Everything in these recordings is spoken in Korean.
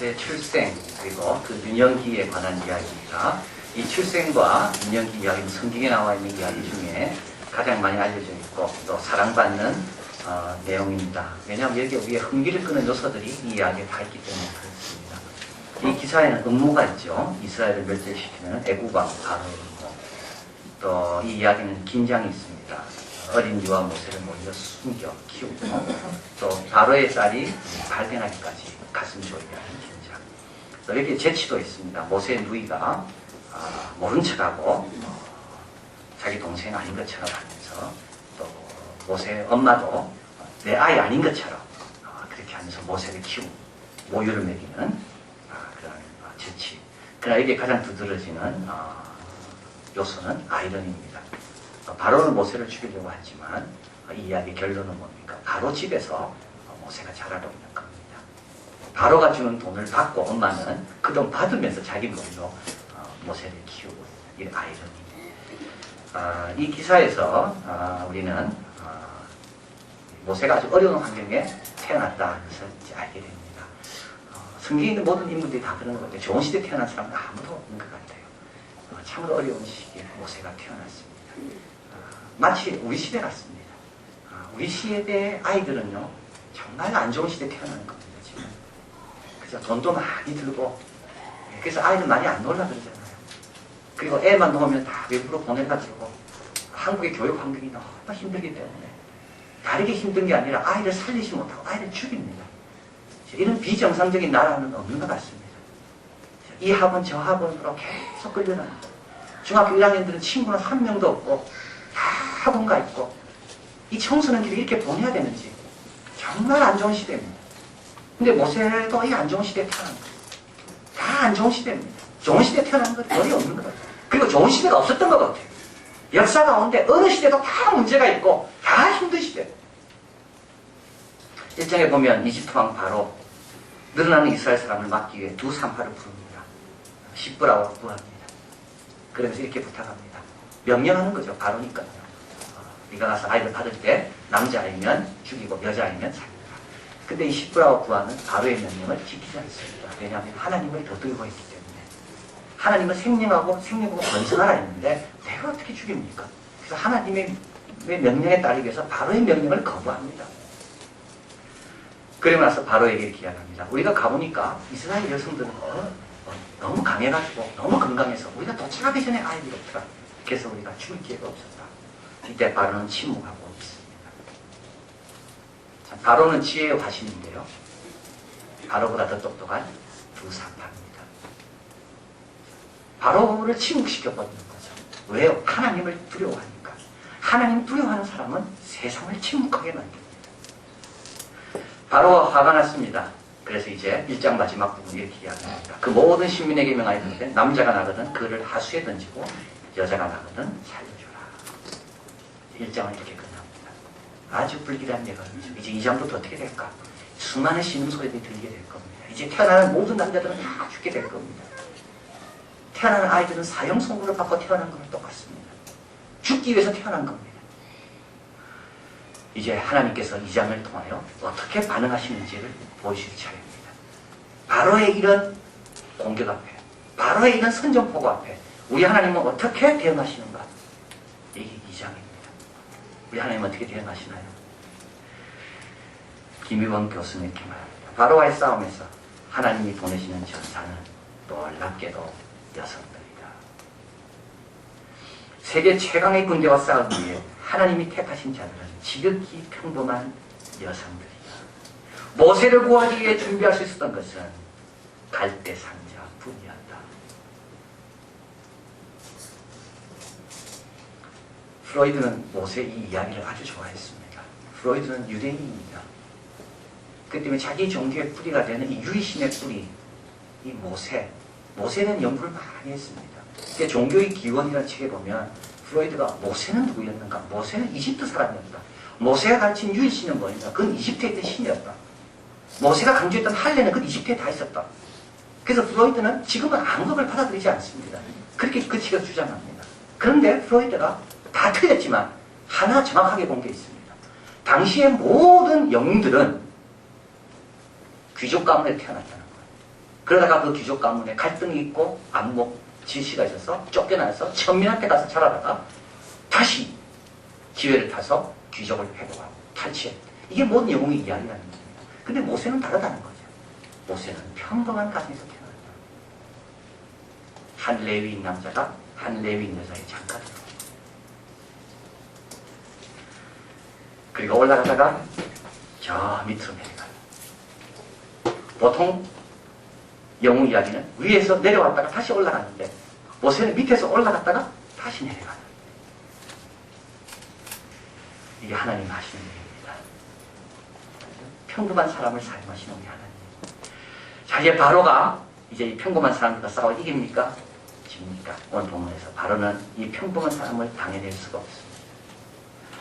모세의 출생 그리고 그 유년기에 관한 이야기입니다. 이 출생과 유년기 이야기는 성경에 나와 있는 이야기 중에 가장 많이 알려져 있고 또 사랑받는 내용입니다. 왜냐하면 여기 위에 흥미를 끄는 요소들이 이 이야기에 다 있기 때문에 그렇습니다. 이 기사에는 음모가 있죠. 이스라엘을 멸절시키는 애국왕 바로이고 또 이 이야기는 긴장이 있습니다. 어린 유아 모세를 몰려 숨겨 키우고 또 바로의 딸이 발견하기까지 가슴 졸이게 하는 긴장. 또 이렇게 재치도 있습니다. 모세의 누이가 모른 척하고 자기 동생 아닌 것처럼 하면서 또 모세의 엄마도 내 아이 아닌 것처럼 그렇게 하면서 모세를 키우고 모유를 먹이는 그런 재치. 그러나 이게 가장 두드러지는 요소는 아이러니입니다. 바로는 모세를 죽이려고 하지만 이 이야기의 결론은 뭡니까? 바로 집에서 모세가 자라고 있는 겁니다. 바로가 주는 돈을 받고 엄마는 그 돈 받으면서 자기 머리로 모세를 키우고 있는 이 아이러니. 이 기사에서 우리는 모세가 아주 어려운 환경에 태어났다는 것을 이제 알게 됩니다. 성경에 있는 모든 인물들이 다 그런 것 같아요. 좋은 시대에 태어난 사람은 아무도 없는 것 같아요. 참으로 어려운 시기에 모세가 태어났습니다. 마치 우리 시대 같습니다. 우리 시대의 아이들은요, 정말 안 좋은 시대에 태어나는 겁니다, 지금. 그래서 돈도 많이 들고, 그래서 아이들 많이 안 놀라 그러잖아요. 그리고 애만 놓으면 다 외부로 보내가지고, 한국의 교육 환경이 너무 힘들기 때문에, 다르게 힘든 게 아니라 아이를 살리지 못하고 아이를 죽입니다. 이런 비정상적인 나라는 없는 것 같습니다. 이 학원, 저 학원으로 계속 끌려나니다. 중학교 1학년들은 친구는 한 명도 없고, 다 학원 가 있고, 이 청소년들이 이렇게 보내야 되는지, 정말 안 좋은 시대입니다. 근데 모세도 이 안 좋은 시대에 태어난 거예요. 다 안 좋은 시대입니다. 좋은 시대에 태어난 건 거의 없는 것 같아요. 그리고 좋은 시대가 없었던 것 같아요. 역사 가운데 어느 시대도 다 문제가 있고, 다 힘든 시대. 1장에 보면 이집트 왕 바로 늘어나는 이스라엘 사람을 막기 위해 두 산파를 부릅니다. 십부라와 구합니다. 그러면서 이렇게 부탁합니다. 명령하는 거죠. 바로니까요. 네가 가서 아이를 받을 때 남자아이면 죽이고 여자아이면 살리라. 근데 이 십부라와 구하는 바로의 명령을 지키지 않습니다. 왜냐하면 하나님을 거두고 있기 때문에. 하나님은 생명하고 생명으로 건설하라 했는데 내가 어떻게 죽입니까? 그래서 하나님의 명령에 따르기 위해서 바로의 명령을 거부합니다. 그러고 나서 바로에게 이렇게 이야기합니다. 우리가 가보니까 이스라엘 여성들은 너무 강해가지고 너무 건강해서 우리가 도착하기 전에 아이들이 없더라. 그래서 우리가 죽을 기회가 없었다. 이때 바로는 침묵하고 있습니다. 자, 바로는 지혜의 화신인데요. 바로보다 더 똑똑한 두 산파입니다. 바로를 침묵시켜버리는 거죠. 왜요? 하나님을 두려워하니까. 하나님 두려워하는 사람은 세상을 침묵하게 만듭니다. 바로가 화가 났습니다. 그래서 이제 1장 마지막 부분 이렇게 이야기합니다. 그 모든 신민에게 명하였는데 남자가 나거든 그를 하수에 던지고 여자가 나거든 살려주라. 1장은 이렇게 끝납니다. 아주 불길한 예언이죠. 이제 2장부터 어떻게 될까? 수많은 신음소리들이 들리게 될 겁니다. 이제 태어나는 모든 남자들은 다 죽게 될 겁니다. 태어나는 아이들은 사형 선고를 받고 태어난 것과 똑같습니다. 죽기 위해서 태어난 겁니다. 이제 하나님께서 2장을 통하여 어떻게 반응하시는지를 보여주실 차례입니다. 바로의 이런 공격 앞에, 바로의 이런 선전포고 앞에 우리 하나님은 어떻게 대응하시는가? 이게 2장입니다. 우리 하나님은 어떻게 대응하시나요? 김유원 교수는 이렇게 말합니다. 바로와의 싸움에서 하나님이 보내시는 전사는 놀랍게도 여성들이다. 세계 최강의 군대와 싸우기 위해 하나님이 택하신 자들은 지극히 평범한 여성들이다. 모세를 구하기 위해 준비할 수 있었던 것은 갈대 상자뿐이었다. 프로이드는 모세의 이 이야기를 아주 좋아했습니다. 프로이드는 유대인입니다. 그 때문에 자기 종교의 뿌리가 되는 이 유이신의 뿌리, 이 모세는 연구를 많이 했습니다. 종교의 기원이라는 책에 보면 프로이드가 모세는 누구였는가? 모세는 이집트 사람이었다. 모세가 가르친 유일신은 뭐였냐? 그건 이집트에 있던 신이었다. 모세가 강조했던 할례는 그건 이집트에 다 있었다. 그래서 프로이드는 지금은 아무것을 받아들이지 않습니다. 그렇게 그 책을 주장합니다. 그런데 프로이드가 다 틀렸지만 하나 정확하게 본 게 있습니다. 당시의 모든 영웅들은 귀족 가문에 태어났다는 거예요. 그러다가 그 귀족 가문에 갈등이 있고 안목 지시가 있어서 쫓겨나서 천민한테 가서 자라다가 다시 기회를 타서 귀족을 회복하고 탈취해. 이게 모든 영웅의 이야기라는 겁니다. 근데 모세는 다르다는 거죠. 모세는 평범한 가정에서 태어났다. 한 레위인 남자가 한 레위인 여자의 장가들. 그리고 올라가다가 저 밑으로 내려가요. 보통 영웅 이야기는 위에서 내려왔다가 다시 올라가는데 모세는 밑에서 올라갔다가 다시 내려가요. 이게 하나님 하시는 일입니다. 평범한 사람을 사용하시는 우리 하나님. 자, 이제 바로가 이제 이 평범한 사람들과 싸워 이깁니까? 집니까? 오늘 본문에서 바로는 이 평범한 사람을 당해낼 수가 없습니다.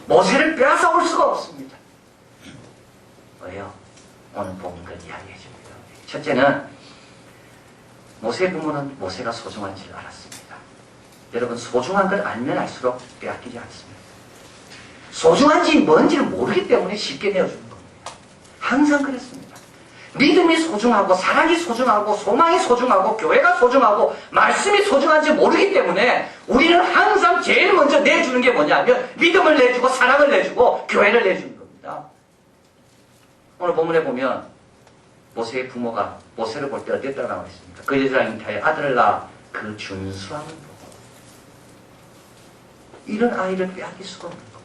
모세를 빼앗아올 수가 없습니다. 왜요? 오늘 본문을 이야기해 줍니다. 첫째는 모세의 부모는 모세가 소중한 줄 알았습니다. 여러분, 소중한 걸 알면 알수록 빼앗기지 않습니다. 소중한지 뭔지를 모르기 때문에 쉽게 내어주는 겁니다. 항상 그랬습니다. 믿음이 소중하고 사랑이 소중하고 소망이 소중하고 교회가 소중하고 말씀이 소중한지 모르기 때문에 우리는 항상 제일 먼저 내주는 게 뭐냐면 믿음을 내주고 사랑을 내주고 교회를 내주는 겁니다. 오늘 본문에 보면 모세의 부모가 모세를 볼 때 어땠다고 나와 있습니까? 그 여자가 잉태하여 아들을 낳아 그 준수함을 보고 이런 아이를 빼앗길 수가 없는 겁니다.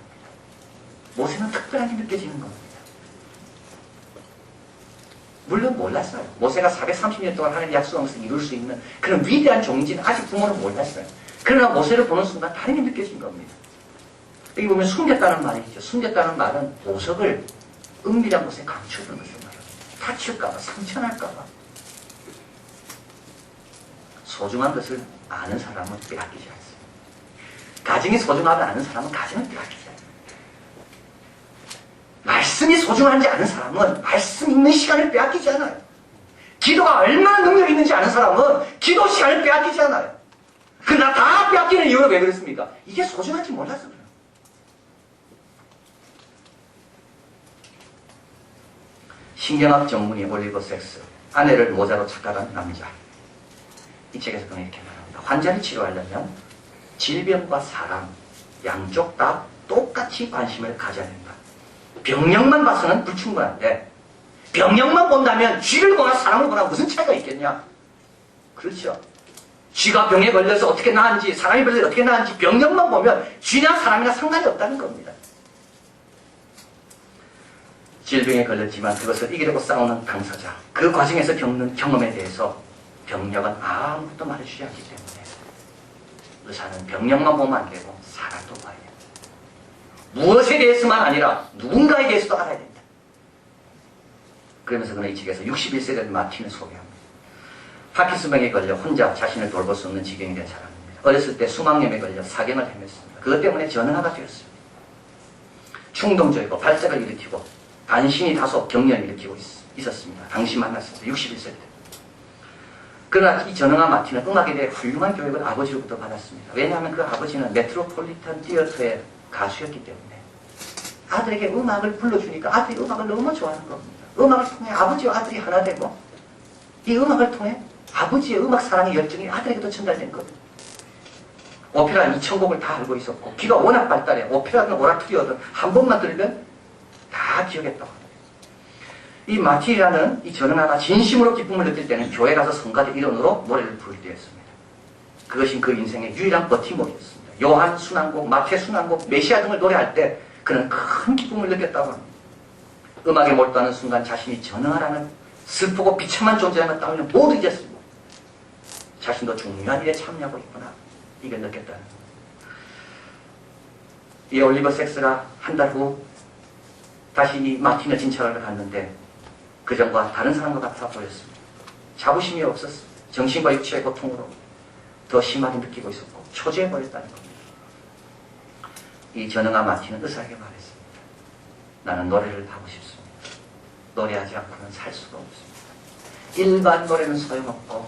모세는 특별하게 느껴지는 겁니다. 물론 몰랐어요. 모세가 430년 동안 하나님의 약속을 이룰 수 있는 그런 위대한 종인지는 아직 부모는 몰랐어요. 그러나 모세를 보는 순간 다르게 느껴진 겁니다. 여기 보면 숨겼다는 말이 있죠. 숨겼다는 말은 보석을 은밀한 곳에 감추는 것을 말합니다. 다칠까봐, 상처날까봐. 소중한 것을 아는 사람은 빼앗기지 않습니다. 가정이 소중하지 않은 사람은 가정을 빼앗기지 않습니다. 말씀이 소중한지 아는 사람은 말씀 있는 시간을 빼앗기지 않아요. 기도가 얼마나 능력이 있는지 아는 사람은 기도 시간을 빼앗기지 않아요. 그러나 다 빼앗기는 이유는 왜 그렇습니까? 이게 소중한지 몰라서 그래요. 신경학 전문의 올리버 섹스, 아내를 모자로 착각한 남자. 이 책에서 그는 이렇게 말합니다. 환자를 치료하려면 질병과 사람, 양쪽 다 똑같이 관심을 가져야 된다. 병력만 봐서는 불충분한데 병력만 본다면 쥐를 보나 사람을 보나 무슨 차이가 있겠냐? 그렇죠. 쥐가 병에 걸려서 어떻게 나은지 사람이 걸려서 어떻게 나은지 병력만 보면 쥐나 사람이나 상관이 없다는 겁니다. 질병에 걸렸지만 그것을 이기려고 싸우는 당사자, 그 과정에서 겪는 경험에 대해서 병력은 아무것도 말해주지 않기 때문에 의사는 병력만 보면 안 되고 사람도 봐야 됩니다. 무엇에 대해서만 아니라 누군가에 대해서도 알아야 된다. 그러면서 그는 이 책에서 61세 된 마틴을 소개합니다. 파킨슨병에 걸려 혼자 자신을 돌볼 수 없는 지경이 된 사람입니다. 어렸을 때 수막염에 걸려 사경을 헤맸습니다. 그것 때문에 전능화가 되었습니다. 충동적이고 발작을 일으키고 단신이 다소 경련을 일으키고 있었습니다. 당시 만났을 때 61세 때. 그러나 이 전능화 마틴은 음악에 대해 훌륭한 교육을 아버지로부터 받았습니다. 왜냐하면 그 아버지는 메트로폴리탄 티어터의 가수였기 때문에 아들에게 음악을 불러주니까 아들이 음악을 너무 좋아하는 겁니다. 음악을 통해 아버지와 아들이 하나 되고 이 음악을 통해 아버지의 음악 사랑의 열정이 아들에게도 전달된 겁니다. 오페라 2000곡을 다 알고 있었고 귀가 워낙 발달해 오페라든 오라토리어든 한 번만 들으면 다 기억했다고 합니다. 이 마틴이라는 이 전능아가 진심으로 기쁨을 느낄 때는 교회 가서 성가대 일원으로 노래를 부를 때였습니다. 그것이 그 인생의 유일한 버팀목이었습니다. 요한 순환곡, 마태 순환곡, 메시아 등을 노래할 때 그는 큰 기쁨을 느꼈다고 합니다. 음악에 몰두하는 순간 자신이 전능하라는 슬프고 비참한 존재라는 것 따위는 모두 잊었습니다. 자신도 중요한 일에 참여하고 있구나. 이걸 느꼈다는 겁니다. 이 올리버 섹스가 한 달 후 다시 이 마틴의 진찰을 갔는데 그전과 다른 사람과 같아 보였습니다. 자부심이 없었습니다. 정신과 육체의 고통으로 더 심하게 느끼고 있었고 초조해 보였다는 겁니다. 이 전능아 마틴은 의사에게 말했습니다. 나는 노래를 하고 싶습니다. 노래하지 않고는 살 수가 없습니다. 일반 노래는 소용없고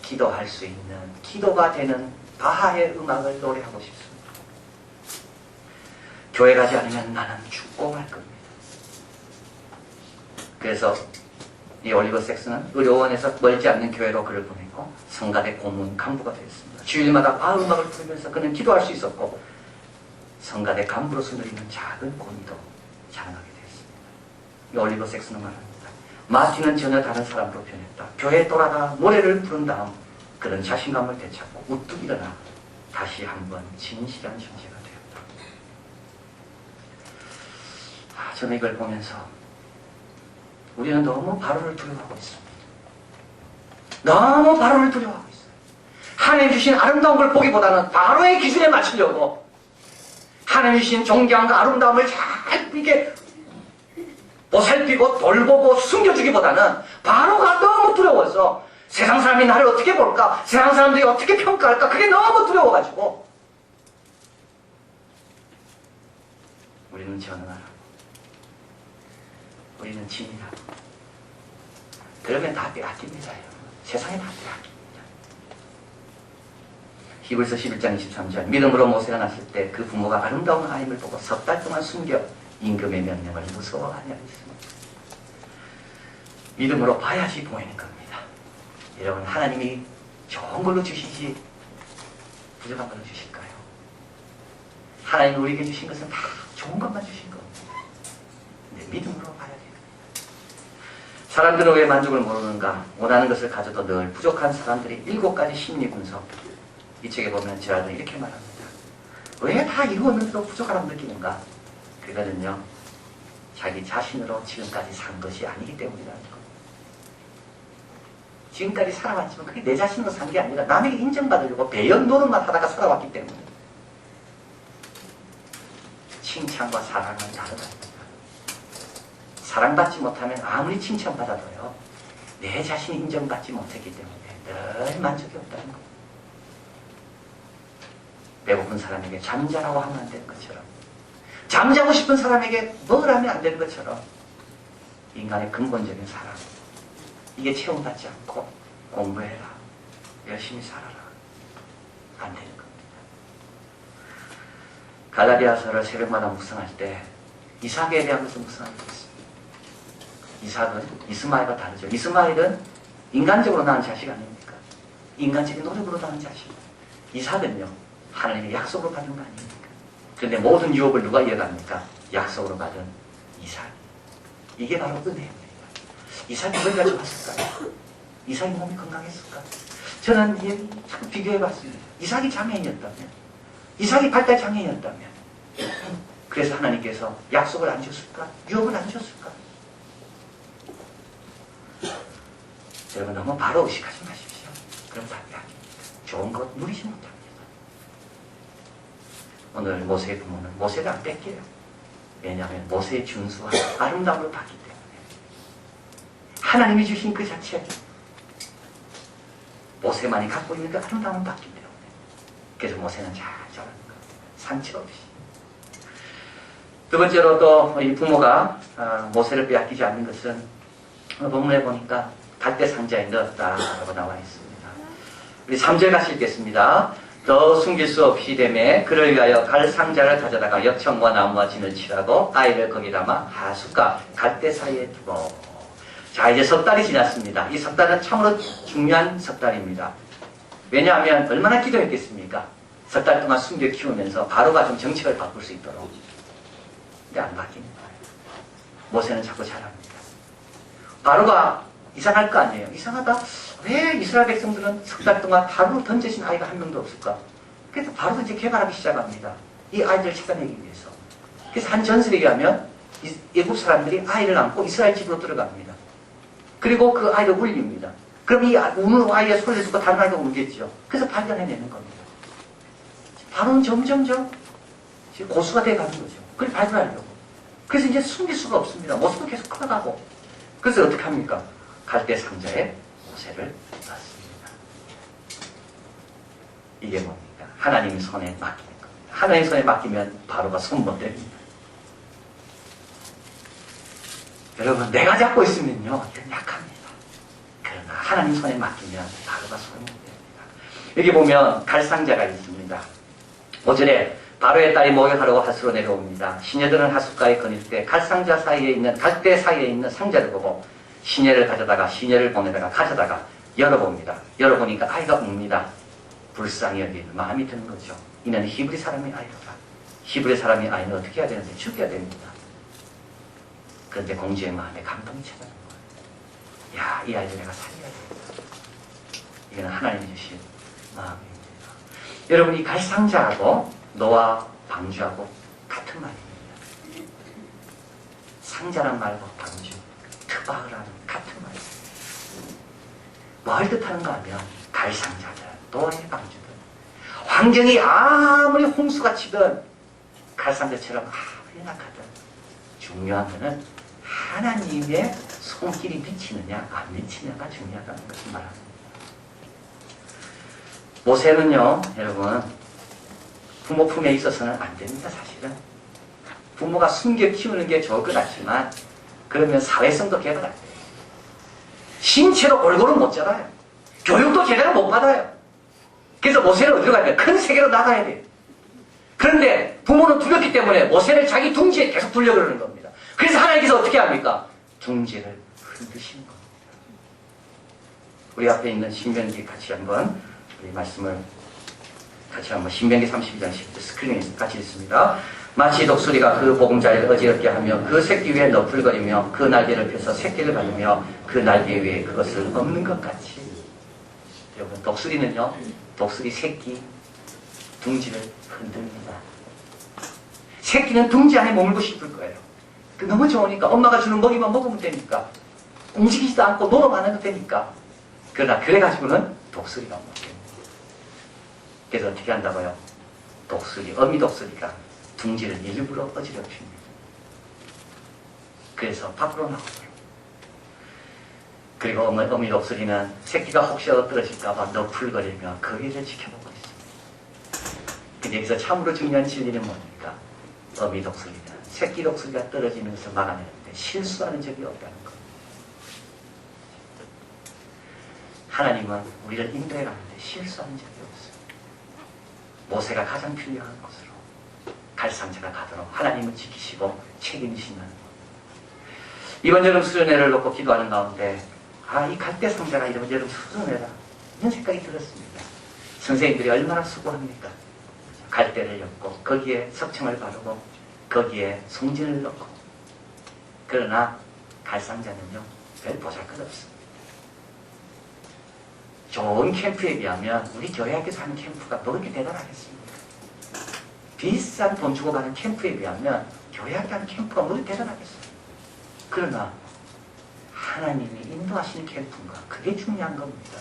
기도할 수 있는 기도가 되는 바하의 음악을 노래하고 싶습니다. 교회 가지 않으면 나는 죽고 말 겁니다. 그래서 이 올리버 섹스는 의료원에서 멀지 않는 교회로 그를 보내고 성가대 고문 간부가 되었습니다. 주일마다 음악을 부르면서 그는 기도할 수 있었고 성가대 간부로서 누리는 작은 권위도 자랑하게 되었습니다. 이 올리버 섹스는 말합니다. 마틴은 전혀 다른 사람으로 변했다. 교회에 돌아가 노래를 부른 다음 그런 자신감을 되찾고 우뚝 일어나 다시 한번 진실한 존재가 되었다. 저는 이걸 보면서 우리는 너무 바로를 두려워하고 있습니다. 너무 바로를 두려워하고 있어요. 하나님 주신 아름다운 걸 보기보다는 바로의 기준에 맞추려고 하나님 주신 존경과 아름다움을 잘 이렇게 보살피고 돌보고 숨겨주기보다는 바로가 너무 두려워서 세상 사람이 나를 어떻게 볼까? 세상 사람들이 어떻게 평가할까? 그게 너무 두려워가지고 우리는 전능하라고, 우리는 진이라고. 그러면 다 빼앗깁니다. 세상에 다 빼앗깁니다. 히브리서 11장 23절 믿음으로 모세가 났을 때 그 부모가 아름다운 아임을 보고 석 달 동안 숨겨 임금의 명령을 무서워하냐 했습니다. 믿음으로 봐야지 보이는 겁니다. 여러분, 하나님이 좋은 걸로 주시지 부족한 걸로 주실까요? 하나님 우리에게 주신 것은 다 좋은 것만 주신 겁니다. 근데 믿음으로 봐야 됩니다. 사람들은 왜 만족을 모르는가? 원하는 것을 가져도 늘 부족한 사람들이 7가지 심리 분석. 이 책에 보면 제라드는 이렇게 말합니다. 왜 다 이루었는데도 부족하다고 느끼는가? 그거는요, 자기 자신으로 지금까지 산 것이 아니기 때문이라는 거. 지금까지 살아왔지만 그게 내 자신으로 산 게 아니라 남에게 인정받으려고 배연 노릇만 하다가 살아왔기 때문에. 칭찬과 사랑은 다르답니다. 사랑받지 못하면 아무리 칭찬받아도요, 내 자신이 인정받지 못했기 때문에 늘 만족이 없다는 거. 배고픈 사람에게 잠자라고 하면 안 되는 것처럼, 잠자고 싶은 사람에게 뭘 하면 안 되는 것처럼 인간의 근본적인 사랑, 이게 채용받지 않고 공부해라, 열심히 살아라, 안 되는 겁니다. 갈라디아서를 새벽마다 묵상할 때 이삭에 대한 것을 묵상하고 있습니다. 이삭은 이스마엘과 다르죠. 이스마엘은 인간적으로 낳은 자식 아닙니까? 인간적인 노력으로 낳은 자식. 이삭은요, 하나님의 약속으로 받은 거 아닙니까? 그런데 모든 유업을 누가 이어갑니까? 약속으로 받은 이삭. 이게 바로 은혜입니다. 이삭이 머리가 좋았을까요? 이삭이 몸이 건강했을까? 저는 자꾸 비교해봤습니다. 이삭이 장애인이었다면, 이삭이 발달 장애인이었다면, 그래서 하나님께서 약속을 안 줬을까? 유업을 안 줬을까? 여러분, 너무 바로 의식하지 마십시오. 그럼 답이 아닙니다. 좋은 것 누리지 못합니다. 오늘 모세의 부모는 모세를 안 뺏겨요. 왜냐하면 모세의 준수와 아름다움을 받기 때문에. 하나님이 주신 그 자체, 모세만이 갖고 있는 그 아름다움을 받기 때문에. 그래서 모세는 잘 자라는 거예요. 상처 없이. 두 번째로 또 이 부모가 모세를 빼앗기지 않는 것은 본문에 보니까 갈대 상자에 넣었다라고 나와 있습니다. 우리 3절 같이 읽겠습니다. 더 숨길 수 없이 되매 그를 위하여 갈 상자를 가져다가 역청과 나무와 진을 칠하고 아이를 거기 담아 하숫과 갈대 사이에 두고. 자, 이제 석 달이 지났습니다. 이 석 달은 참으로 중요한 석 달입니다. 왜냐하면 얼마나 기도했겠습니까? 석 달 동안 숨겨 키우면서 바로가 좀 정책을 바꿀 수 있도록. 근데 안 바뀌는 거예요. 모세는 자꾸 잘합니다. 바로가 이상할 거 아니에요. 이상하다. 왜 이스라엘 백성들은 석 달 동안 바로 던져진 아이가 한 명도 없을까? 그래서 바로 이제 개발하기 시작합니다. 이 아이들을 찾아내기 위해서. 그래서 한 전설에 의하면 애국 사람들이 아이를 안고 이스라엘 집으로 들어갑니다. 그리고 그 아이를 울립니다. 그럼 이 우는 아이의 소리를 듣고 다른 아이가 울겠죠. 그래서 발견해내는 겁니다. 바로는 점점점 고수가 돼가는 거죠. 그걸 발견하려고. 그래서 이제 숨길 수가 없습니다. 모습은 계속 커가고. 그래서 어떻게 합니까? 갈대 상자에 모세를 넣습니다. 이게 뭡니까? 하나님 손에 맡기는 겁니다. 하나님 손에 맡기면 바로가 손 못 댑니다. 여러분, 내가 잡고 있으면요, 이건 약합니다. 그러나 하나님 손에 맡기면 바로가 손 못 댑니다. 여기 보면 갈상자가 있습니다. 5절에 바로의 딸이 목욕하려고 하수로 내려옵니다. 시녀들은 하숫가에 거닐 때 갈상자 사이에 있는 갈대 사이에 있는 상자를 보고 시녀를 가져다가 시녀를 보내다가 가져다가 열어봅니다. 열어보니까 아이가 웁니다. 불쌍히 여기는 마음이 드는 거죠. 이는 히브리 사람의 아이로다. 히브리 사람의 아이는 어떻게 해야 되는데 죽여야 됩니다. 그런데 공주의 마음에 감동이 찾아오는 거예요. 야, 이 아이를 내가 살려야 되겠다. 이거는 하나님이 주신 마음입니다. 여러분, 이 갈상자하고 노아 방주하고 같은 말입니다. 상자란 말과 방주, 트바흐라는 같은 말입니다. 뭘 뜻하는가 하면 갈상자들, 노아의 방주들, 환경이 아무리 홍수가 치든 갈상자처럼 아무리 낙하든 중요한 것은 하나님의 손길이 미치느냐 안 미치느냐가 중요하다는 것을 말합니다. 모세는요, 여러분, 부모 품에 있어서는 안 됩니다. 사실은 부모가 숨겨 키우는 게 좋을 것 같지만 그러면 사회성도 개발 안 돼요. 신체로 골고루 못 자라요. 교육도 제대로 못 받아요. 그래서 모세는 어디로 가야 돼요? 큰 세계로 나가야 돼요. 그런데 부모는 두렵기 때문에 모세를 자기 둥지에 계속 두려고 그러는 겁니다. 그래서 하나님께서 어떻게 합니까? 둥지를 흔드시는 겁니다. 우리 앞에 있는 신명기 같이 한번 우리 말씀을 같이 한번 신명기 32장 10절 스크린에 같이 있습니다. 마치 독수리가 그 보금자리를 어지럽게 하며 그 새끼 위에 너풀거리며 그 날개를 펴서 새끼를 받으며 그 날개 위에 그것을 엎는 것 같이. 여러분, 독수리는요, 독수리 새끼 둥지를 흔듭니다. 새끼는 둥지 안에 머물고 싶을 거예요. 너무 좋으니까 엄마가 주는 먹이만 먹으면 되니까 움직이지도 않고 놀아만 해도 되니까. 그러나 그래가지고는 독수리가 못 됩니다. 그래서 어떻게 한다고요? 독수리, 어미 독수리가 둥지를 일부러 어지럽힙니다. 그래서 밖으로 나오고요. 그리고 어미 독수리는 새끼가 혹시 떨어질까봐 너풀거리며 그 위를 지켜보고 있습니다. 근데 여기서 참으로 중요한 진리는 뭡니까? 어미 독수리는 새끼 독수리가 떨어지는 것을 막아내는데 실수하는 적이 없다는 것. 하나님은 우리를 인도해 가는데 실수하는 적이 없어요. 모세가 가장 필요한 곳으로 갈상자가 가도록 하나님은 지키시고 책임지시는 것. 이번 여름 수련회를 놓고 기도하는 가운데 이 갈대 상자가 이번 여름 수련회라 이런 생각이 들었습니다. 선생님들이 얼마나 수고합니까? 갈대를 엮고 거기에 석청을 바르고 거기에 송진을 넣고. 그러나 갈상자는요 별 보잘것없습니다. 좋은 캠프에 비하면 우리 교회학교에서 하는 캠프가 뭐 그렇게 대단하겠습니까? 비싼 돈 주고 가는 캠프에 비하면 교회학교 하는 캠프가 뭐 그렇게 대단하겠어요? 그러나 하나님이 인도하시는 캠프인가? 그게 중요한 겁니다.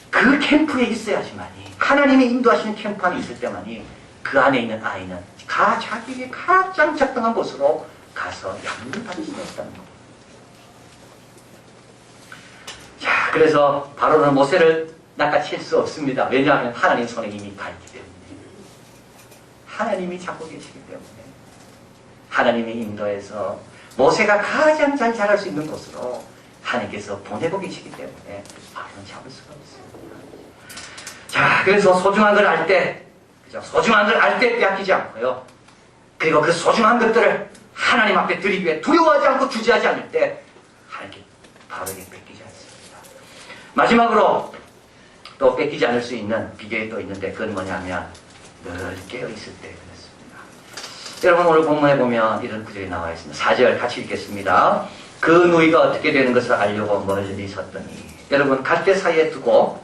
그 캠프에 있어야지만이, 하나님이 인도하시는 캠프 안에 있을 때만이 그 안에 있는 아이는 자기에게 가장 적당한 곳으로 가서 양육을 받을 수가 있다는 겁니다. 자, 그래서 바로는 모세를 낚아챌 수 없습니다. 왜냐하면 하나님 손에 이미 가 있기 때문에. 하나님이 잡고 계시기 때문에. 하나님이 인도해서 모세가 가장 잘 자랄 수 있는 곳으로 하나님께서 보내고 계시기 때문에 바로는 잡을 수가 없습니다. 자, 그래서 소중한 걸 알 때, 그죠? 소중한 걸 알 때 빼앗기지 않고요. 그리고 그 소중한 것들을 하나님 앞에 드리기 위해 두려워하지 않고 주저하지 않을 때 하나님께 바로에게 뺏기지 않습니다. 마지막으로 또 뺏기지 않을 수 있는 비결이 또 있는데 그건 뭐냐면 늘 깨어있을 때 그렇습니다. 여러분, 오늘 본문에 보면 이런 구절이 나와 있습니다. 4절 같이 읽겠습니다. 그 누이가 어떻게 되는 것을 알려고 멀리 섰더니. 여러분, 갈대 사이에 두고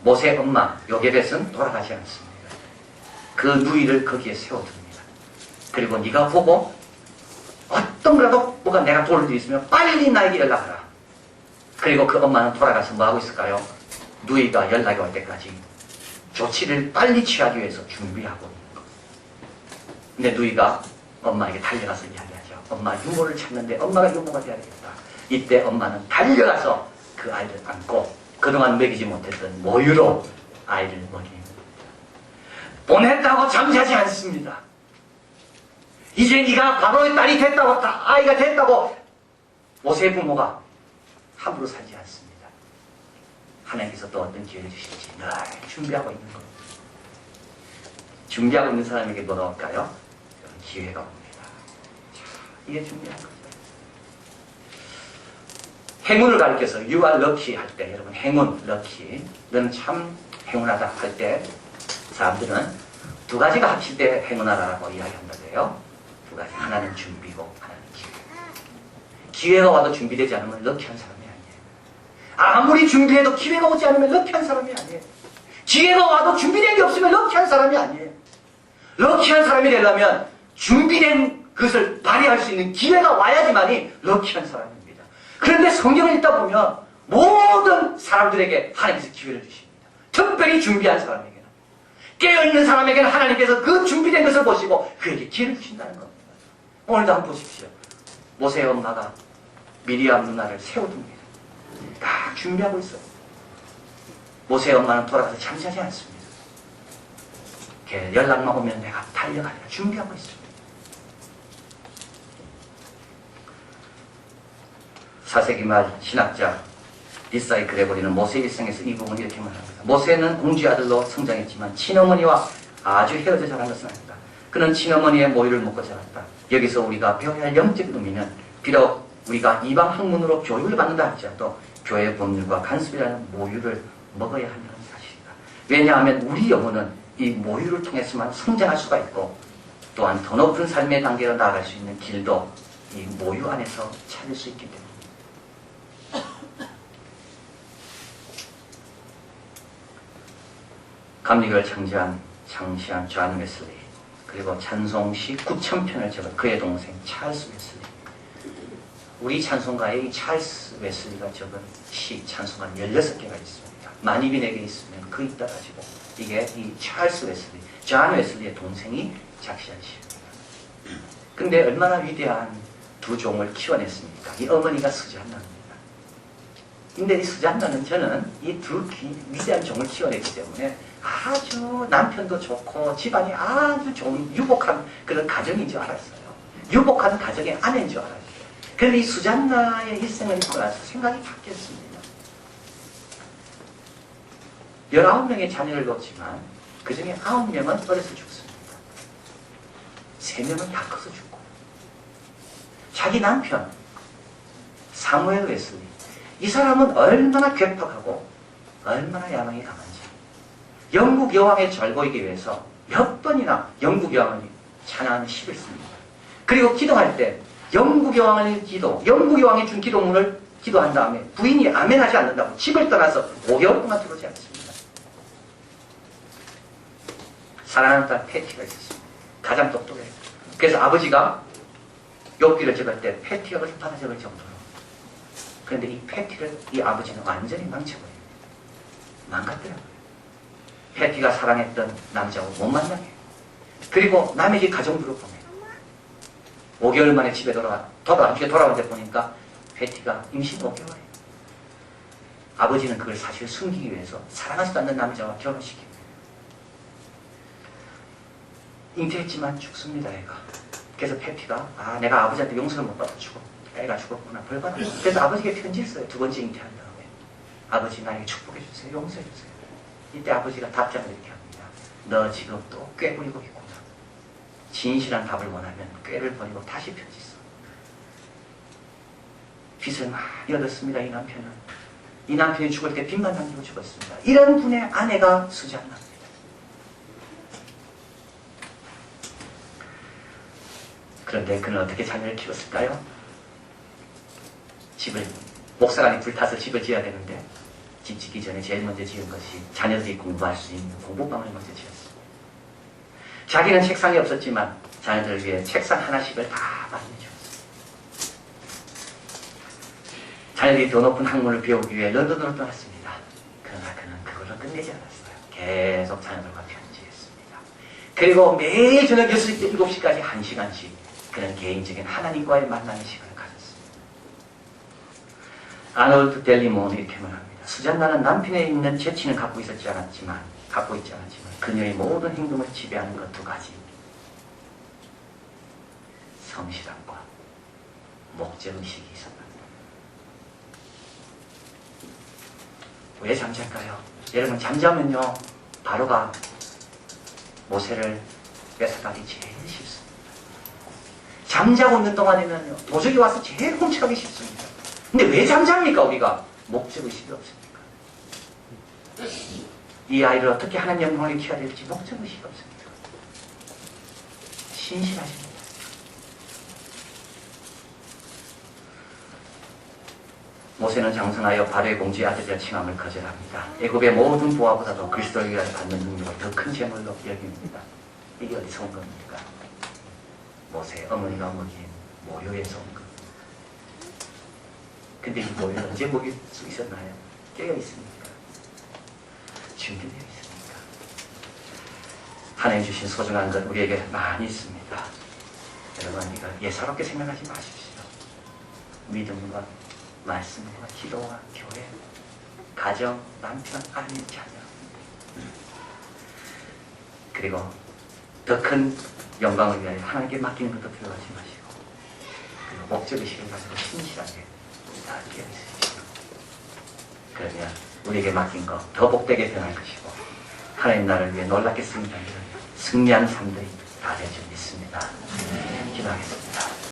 모세 엄마 요게벳은 돌아가지 않습니다. 그 누이를 거기에 세워둡니다. 그리고 네가 보고 어떤 거라도 뭐가 내가 도울 일 있으면 빨리 나에게 연락하라. 그리고 그 엄마는 돌아가서 뭐하고 있을까요? 누이가 연락이 올 때까지 조치를 빨리 취하기 위해서 준비하고 있는 것. 근데 누이가 엄마에게 달려가서 이야기하죠. 엄마 유모를 찾는데 엄마가 유모가 돼야 되겠다. 이때 엄마는 달려가서 그 아이를 안고 그동안 먹이지 못했던 모유로 아이를 먹입니다. 보냈다고 잠자지 않습니다. 이제 네가 바로의 딸이 됐다고, 아이가 됐다고 모세의 부모가 함부로 살지 않습니다. 하나님께서 또 어떤 기회를 주실지 늘 준비하고 있는 겁니다. 준비하고 있는 사람에게 뭐가 올까요? 기회가 옵니다. 자, 이게 중요한 거죠. 행운을 가리켜서 you are lucky 할 때, 여러분 행운, lucky, 너는 참 행운하다 할 때 사람들은 두 가지가 합칠 때 행운하다라고 이야기한다고요. 두 가지. 하나는 준비고 하나는 기회. 기회가 와도 준비되지 않으면 럭키한 사람이 아니에요. 아무리 준비해도 기회가 오지 않으면 럭키한 사람이 아니에요. 기회가 와도 준비된 게 없으면 럭키한 사람이 아니에요. 럭키한 사람이 되려면 준비된 것을 발휘할 수 있는 기회가 와야지만이 럭키한 사람입니다. 그런데 성경을 읽다 보면 모든 사람들에게 하나님께서 기회를 주십니다. 특별히 준비한 사람에게는, 깨어있는 사람에게는 하나님께서 그 준비된 것을 보시고 그에게 기회를 주신다는 겁니다. 오늘도 한번 보십시오. 모세의 엄마가 미리암 누나를 세워둡니다. 딱 준비하고 있어요. 모세의 엄마는 돌아가서 잠자지 않습니다. 연락만 오면 내가 달려가리라 준비하고 있습니다. 4세기 말 신학자 리사이 그레고리는 모세 일생에서 이 부분을 이렇게 말합니다. 모세는 공주의 아들로 성장했지만 친어머니와 아주 헤어져 자란 것은 아니다. 그는 친어머니의 모유를 먹고 자랐다. 여기서 우리가 배워야 할 영적 의미는 비록 우리가 이방 학문으로 교육을 받는다 할지라도 교회 법률과 간섭이라는 모유를 먹어야 한다는 사실이다. 왜냐하면 우리 영혼은 이 모유를 통해서만 성장할 수가 있고 또한 더 높은 삶의 단계로 나아갈 수 있는 길도 이 모유 안에서 찾을 수 있기 때문입니다. 감리교를 창시한 존 웨슬리, 그리고 찬송시 9,000편을 적은 그의 동생 찰스 웨슬리. 우리 찬송가에 이 찰스 웨슬리가 적은 시, 찬송가 16개가 있습니다. 만입인에게 있으면 그 있다 가지고 이게 이 찰스 웨슬리, 존 웨슬리의 동생이 작시한 시입니다. 근데 얼마나 위대한 두 종을 키워냈습니까? 이 어머니가 스잔나입니다. 근데 이 스잔나는 저는 이 두 위대한 종을 키워냈기 때문에 아주 남편도 좋고 집안이 아주 좋은 유복한 그런 가정인 줄 알았어요. 유복한 가정의 아내인 줄 알았어요. 그런데 이 수잔나의 일생을 읽고 나서 생각이 바뀌었습니다. 19명의 자녀를 뒀지만 그 중에 9명은 어려서 죽습니다. 3명은 다 커서 죽고, 자기 남편 사무엘 웨슬리, 이 사람은 얼마나 괴팍하고 얼마나 야망이 강한지 영국 여왕의 절 보이기 위해서 몇 번이나 영국 여왕을 찬양하는 시를 씁니다. 그리고 기도할 때 영국 여왕의 준 기도문을 기도한 다음에 부인이 아멘하지 않는다고 집을 떠나서 5개월 동안 들어오지 않습니다. 사랑하는 딸 패티가 있었습니다. 가장 똑똑해요. 그래서 아버지가 욥기를 적을 때 패티가 얼마나 적을 정도로. 그런데 이 패티를 이 아버지는 완전히 망쳐버려요. 망갔더라고요. 패티가 사랑했던 남자하고 못 만나게. 그리고 남의 집 가정부를 보내요. 5개월 만에 집에 돌아왔는데 보니까 패티가 임신 5개월이에요. 아버지는 그걸 사실 숨기기 위해서 사랑하지도 않는 남자와 결혼시킵니다. 잉태했지만 죽습니다, 애가. 그래서 패티가 내가 아버지한테 용서를 못 받아 죽어. 애가 죽었구나, 벌받아. 그래서 아버지에게 편지를 써요. 2번째 잉태한 다음에. 아버지, 나에게 축복해 주세요. 용서해 주세요. 이때 아버지가 답장을 이렇게 합니다. 너 지금 또 꾀 부리고 있구나. 진실한 답을 원하면 꾀를 버리고 다시 편지 써. 빚을 많이 얻었습니다, 이 남편은. 이 남편이 죽을 때 빚만 남기고 죽었습니다. 이런 분의 아내가 수잔나입니다. 그런데 그는 어떻게 자녀를 키웠을까요? 목사관이 불타서 집을 지어야 되는데 집 짓기 전에 제일 먼저 지은 것이 자녀들이 공부할 수 있는 공부방을 먼저 지었습니다. 자기는 책상이 없었지만 자녀들을 위해 책상 하나씩을 다 마련해 주었습니다. 자녀들이 더 높은 학문을 배우기 위해 런던으로 떠났습니다. 그러나 그는 그걸로 끝내지 않았어요. 계속 자녀들과 편지했습니다. 그리고 매일 저녁 6시, 7시까지 1시간씩 그는 개인적인 하나님과의 만남의 시간을 가졌습니다. 아놀드 델리몬은 이렇게 말합니다. 수잔나는 남편에 있는 재치는 갖고 있지 않았지만 그녀의 모든 행동을 지배하는 것 2가지. 성실함과 목적의식이 있었다. 왜 잠잘까요? 여러분, 잠자면요 바로가 모세를 뺏어가기 제일 쉽습니다. 잠자고 있는 동안에는요 도적이 와서 제일 훔쳐가기 쉽습니다. 근데 왜 잠잡니까? 우리가 목적의식이 없습니까? 이 아이를 어떻게 하나님 영광을 키워야 될지 목적의식이 없습니까? 신실하십니다. 모세는 장성하여 바로의 공주의 아들이라 칭함을 거절합니다. 애굽의 모든 부하보다도 그리스도를 위하여 받는 능력을 더 큰 제물로 여깁니다. 이게 어디서 온 겁니까? 모세의 어머니가 먹인 모유에서 온 겁니다. 근데 이 모유는 언제 먹일 수 있었나요? 깨어 있습니까? 준비되어 있습니까? 하나님 주신 소중한 것 우리에게 많이 있습니다. 여러분, 이걸 예사롭게 생각하지 마십시오. 믿음과 말씀과 기도와 교회, 가정, 남편, 아내, 자녀, 그리고 더 큰 영광을 위하여 하나님께 맡기는 것도 두려워하지 마시고, 그리고 목적의식을 가지고 신실하게 다 깨어 있으십시오. 그러면 우리에게 맡긴 것 더 복되게 변할 것이고, 하나님 나라를 위해 놀랍게 승리하는 승리하는 삶들이 다 될 줄 믿습니다. 기도하겠습니다.